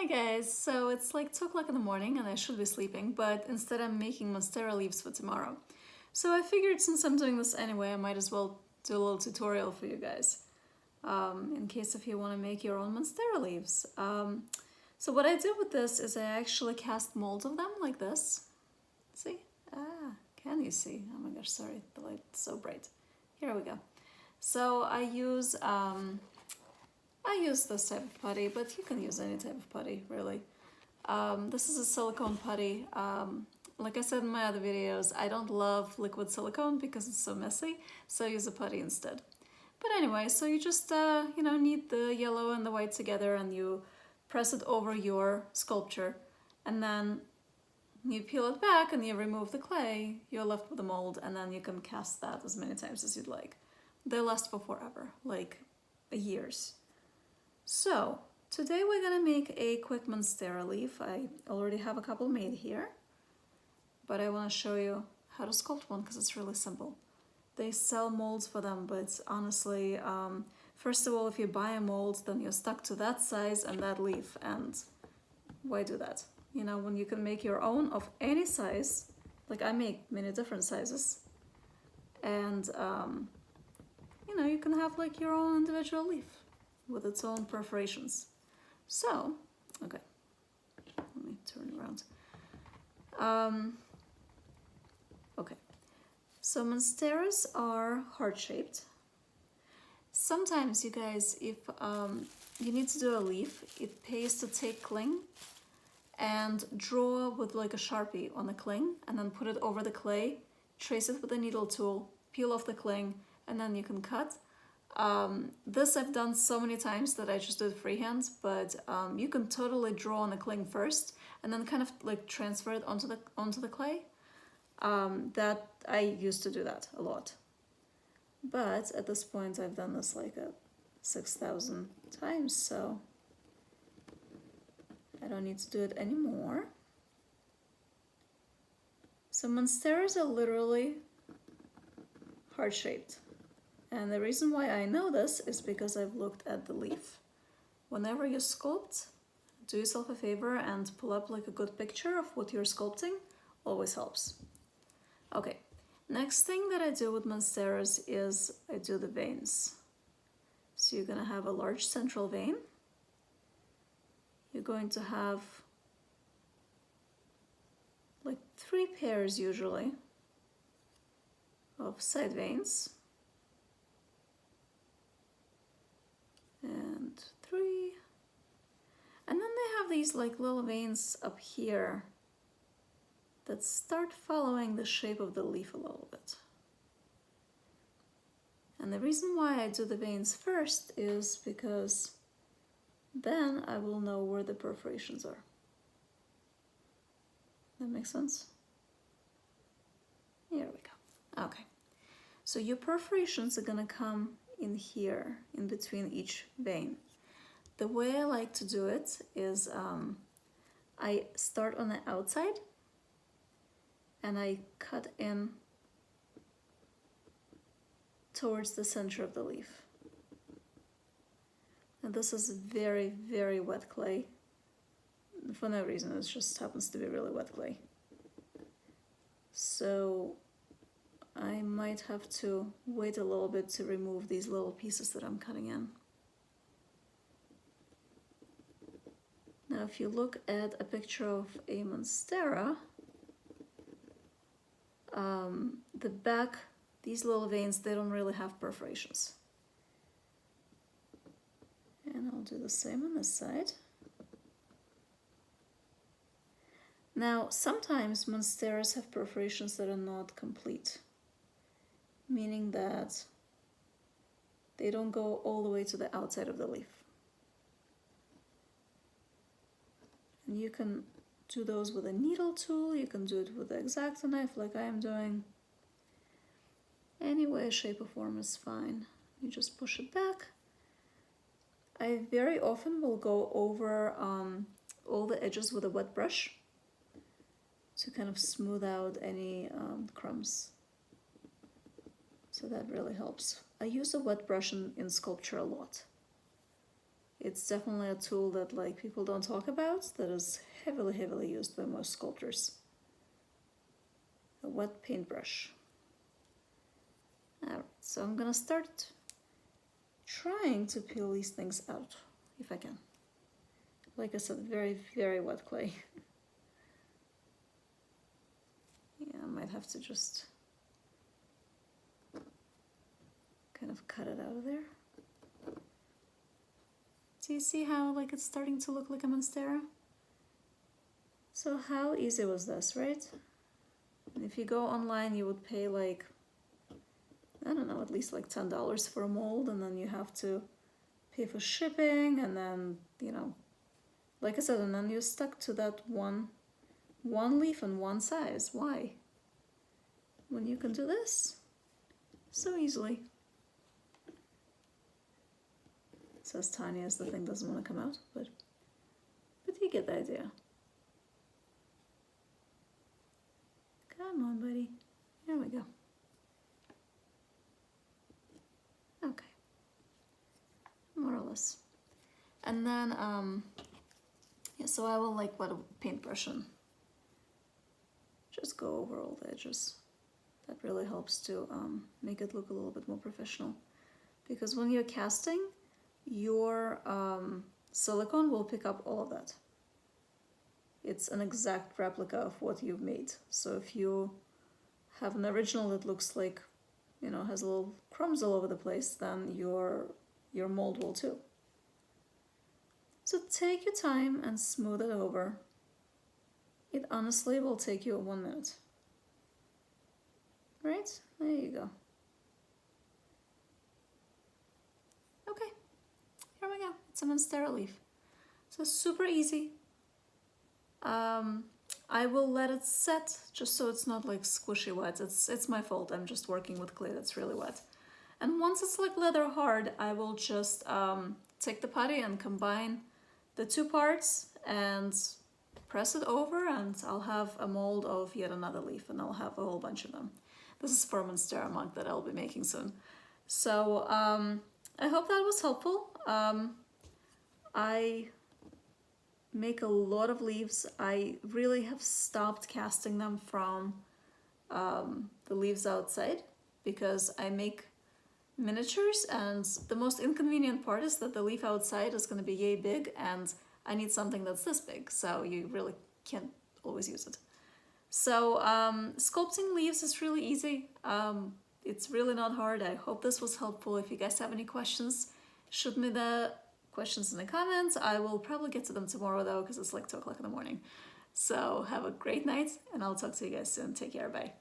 Hi guys, so it's like 2 o'clock in the morning and I should be sleeping, but instead I'm making Monstera leaves for tomorrow. So I figured since I'm doing this anyway, I might as well do a little tutorial for you guys, in case if you want to make your own Monstera leaves. So what I did with this is I actually cast molds of them like this. See? Can you see? Oh my gosh, sorry, the light's so bright. Here we go. So I use this type of putty, but you can use any type of putty, really. This is a silicone putty. Like I said in my other videos, I don't love liquid silicone because it's so messy, so I use a putty instead. But anyway, so you just, knead the yellow and the white together and you press it over your sculpture, and then you peel it back and you remove the clay, you're left with the mold, and then you can cast that as many times as you'd like. They last for forever, like years. So, today we're gonna make a quick Monstera leaf. I already have a couple made here, but I wanna show you how to sculpt one because it's really simple. They sell molds for them, but honestly, first of all, if you buy a mold, then you're stuck to that size and that leaf, and why do that? You know, when you can make your own of any size, like I make many different sizes, and you can have like your own individual leaf with its own perforations. So, okay, let me turn around. Okay, so Monsteras are heart-shaped. Sometimes, you guys, if you need to do a leaf, it pays to take cling and draw with like a Sharpie on the cling and then put it over the clay, trace it with a needle tool, peel off the cling, and then you can cut. This I've done so many times that I just do it freehand, but you can totally draw on the cling first and then kind of like transfer it onto the clay. That I used to do that a lot. But at this point I've done this like 6,000 times, so I don't need to do it anymore. So Monsteras are literally heart-shaped. And the reason why I know this is because I've looked at the leaf. Whenever you sculpt, do yourself a favor and pull up like a good picture of what you're sculpting. Always helps. Okay, next thing that I do with Monsteras is I do the veins. So you're gonna have a large central vein. You're going to have like 3 pairs usually of side veins. And 3. And then they have these like little veins up here that start following the shape of the leaf a little bit. And the reason why I do the veins first is because then I will know where the perforations are. That makes sense? Here we go. Okay. So your perforations are gonna come in here, in between each vein. The way I like to do it is I start on the outside and I cut in towards the center of the leaf. And this is very, very wet clay. For no reason, it just happens to be really wet clay. So I might have to wait a little bit to remove these little pieces that I'm cutting in. Now if you look at a picture of a Monstera, the back, these little veins, they don't really have perforations. And I'll do the same on this side. Now sometimes Monsteras have perforations that are not complete, meaning that they don't go all the way to the outside of the leaf. And you can do those with a needle tool, you can do it with the X-Acto knife like I am doing. Any way, shape or form is fine. You just push it back. I very often will go over all the edges with a wet brush to kind of smooth out any crumbs. So that really helps. I use a wet brush in sculpture a lot. It's definitely a tool that like people don't talk about, that is heavily used by most sculptors. A wet paintbrush. Alright, so I'm gonna start trying to peel these things out, if I can. Like I said, very wet clay. Yeah, I might have to just kind of cut it out of there. Do you see how like it's starting to look like a Monstera? So how easy was this, right? And if you go online, you would pay like, I don't know, at least like $10 for a mold, and then you have to pay for shipping, and then, you know, like I said, and then you're stuck to that one leaf and one size. Why? When you can do this so easily. It says Tania as the thing doesn't want to come out, but you get the idea. Come on, buddy. Here we go. Okay. More or less. And then, yeah, so I will like wet a paintbrush and just go over all the edges. That really helps to make it look a little bit more professional. Because when you're casting, your silicone will pick up all of that. It's an exact replica of what you've made. So if you have an original that looks like, you know, has little crumbs all over the place, then your mold will too. So take your time and smooth it over. It honestly will take you 1 minute. Right? There you go. Okay, here we go. It's a Monstera leaf. So super easy. I will let it set just so it's not like squishy wet. It's my fault. I'm just working with clay that's really wet. And once it's like leather hard, I will just take the putty and combine the two parts and press it over, and I'll have a mold of yet another leaf, and I'll have a whole bunch of them. This is for a Monstera mug that I'll be making soon. So I hope that was helpful. I make a lot of leaves. I really have stopped casting them from the leaves outside because I make miniatures, and the most inconvenient part is that the leaf outside is going to be yay big, and I need something that's this big, so you really can't always use it. So sculpting leaves is really easy. It's really not hard. I hope this was helpful. If you guys have any questions, shoot me the questions in the comments. I will probably get to them tomorrow though, because it's like 2 o'clock in the morning. So have a great night, and I'll talk to you guys soon. Take care, bye.